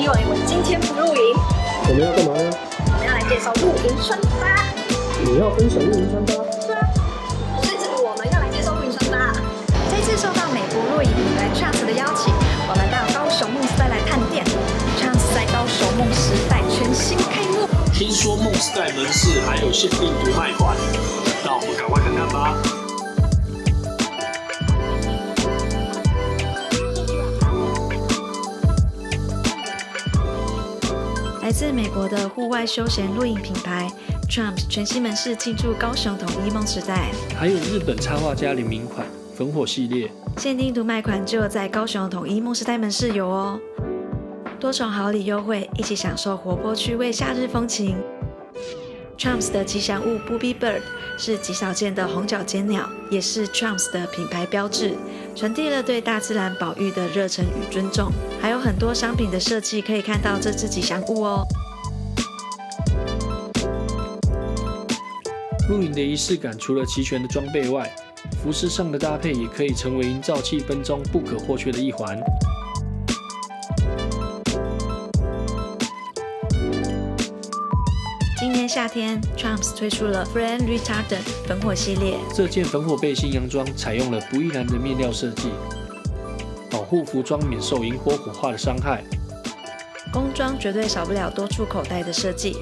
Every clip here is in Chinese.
以为我今天不露营，我们要干嘛呢？我们要来介绍露营穿搭。你要分享露营穿搭？对啊，所以我们要来介绍露营穿搭。这次受到美国露营品牌 Chance 的邀请，我们到高雄梦时代来探店。Chance 在高雄梦时代全新开幕。听说梦时代门市还有限定独卖款，那我们赶快看看吧。来自美国的户外休闲露营品牌 Trumps 全新门市进驻高雄统一梦时代，还有日本插画家联名款焚火系列，限定独卖款只有在高雄统一梦时代门市有哦。多重好礼优惠，一起享受活泼趣味夏日风情。Trumps 的吉祥物 Booby Bird 是极少见的红脚尖鸟，也是 Trumps 的品牌标志，传递了对大自然保育的热忱与尊重。还有很多商品的设计可以看到这只吉祥物哦。露营的仪式感除了齐全的装备外，服饰上的搭配也可以成为营造气氛中不可或缺的一环。今年夏天 ，Trumps 推出了 Flame Retardant 焚火系列。这件焚火背心洋装采用了不易燃的面料设计，保护服装免受萤火火化的伤害。工装绝对少不了多处口袋的设计，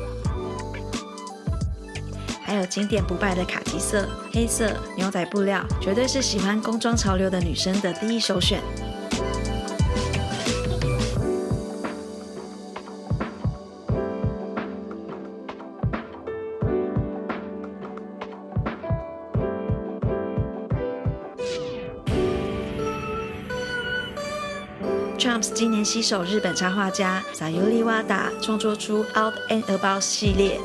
还有经典不败的卡其色、黑色牛仔布料，绝对是喜欢工装潮流的女生的第一首选。Trumps 今年携手日本插画家Sayuri Wada 创作出 Out and About 系列。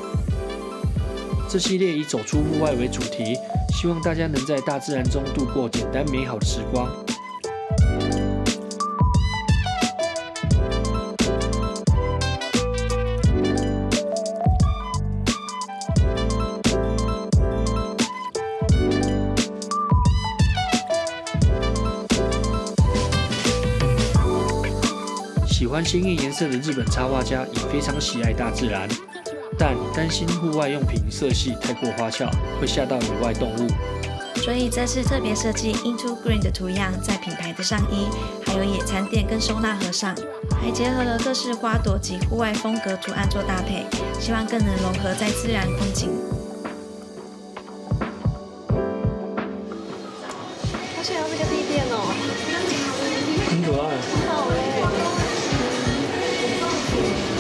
这系列以走出户外为主题，希望大家能在大自然中度过简单美好的时光。喜欢鲜艳颜色的日本插画家也非常喜爱大自然，但担心户外用品色系太过花俏，会吓到野外动物。所以这次特别设计 Into Green 的图样在品牌的上衣，还有野餐垫跟收纳盒上，还结合了各式花朵及户外风格图案做搭配，希望更能融合在自然风景。好想要这个地垫哦，很可爱。好嘞，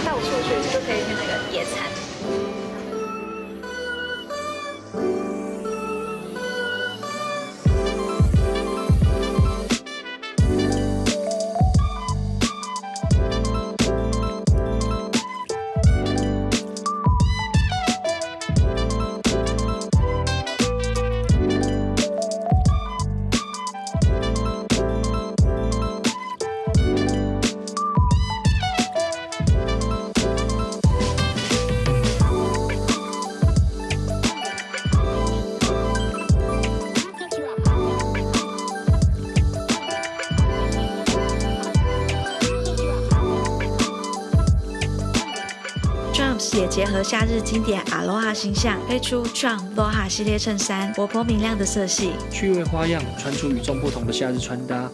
到处去就可以去那个野餐。Trumps 也结合夏日经典 Aloha 形象，推出 Trump Aloha 系列衬衫，活泼明亮的色系，趣味花样，穿出与众不同的夏日穿搭。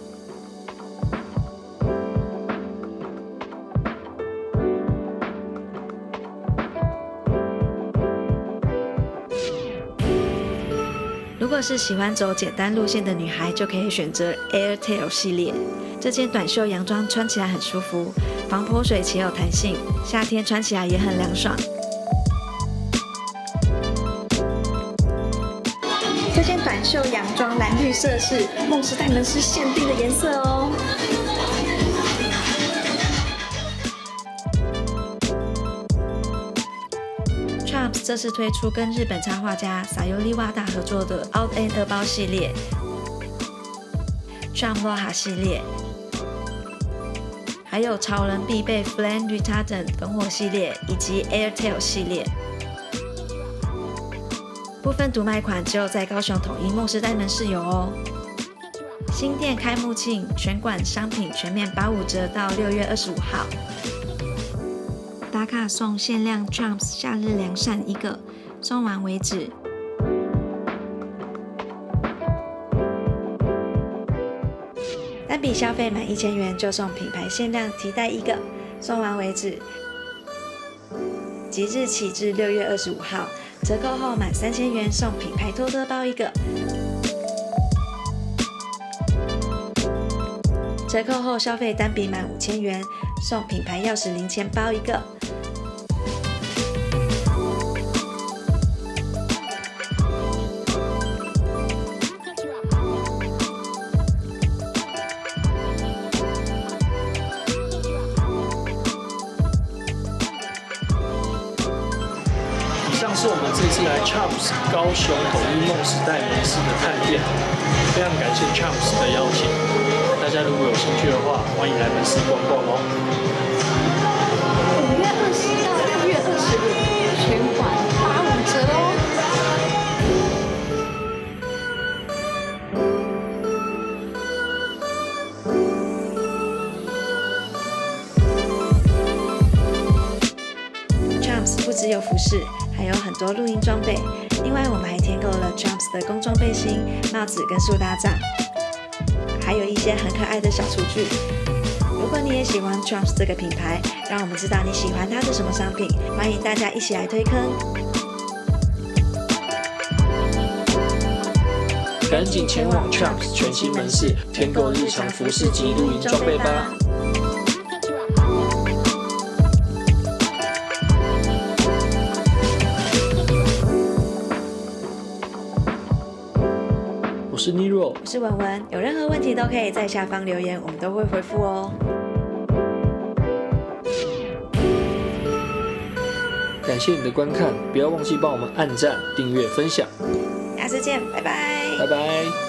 如果是喜欢走简单路线的女孩，就可以选择 Airtail 系列。这件短袖洋装穿起来很舒服，防泼水且有弹性，夏天穿起来也很凉爽。这件短袖洋装蓝绿色是梦时代门市限定的颜色哦。Trumps 这次推出跟日本插画家Sayuri Wada 合作的 Out and About 系列、Trump Aloha 系列，还有潮人必备 Flame Retardant 焚火系列以及 Airtail 系列。部分独卖款只有在高雄统一梦时代门市有哦。新店开幕庆全馆商品全面85折到6月25号。打卡送限量 Trumps 夏日凉扇1个，送完为止。单笔消费满1000元就送品牌限量提袋1个，送完为止。即日起至6月25号，折扣后满3000元送品牌托特包1个，折扣后消费单笔满5000元送品牌钥匙零钱包1个。以上是我们这次来 Trumps 高雄统一梦时代门市的探店，非常感谢 Trumps 的邀请。大家如果有兴趣的话，欢迎来门市逛逛哦。5月20到6月25，全馆85折哦。Trumps 不只有服饰，还有很多露营装备。另外，我们还添购了 Trumps 的工装背心、帽子跟树搭帐，还有一些很可爱的小厨具。如果你也喜欢 Trumps 这个品牌，让我们知道你喜欢它的什么商品，欢迎大家一起来推坑。赶紧前往 Trumps 全新门市，添购日常服饰及露营装备吧。我是 Nero， 我是文文，有任何问题都可以在下方留言，我们都会回复哦。感谢你的观看，不要忘记帮我们按赞、订阅、分享，下次见，拜拜。拜拜。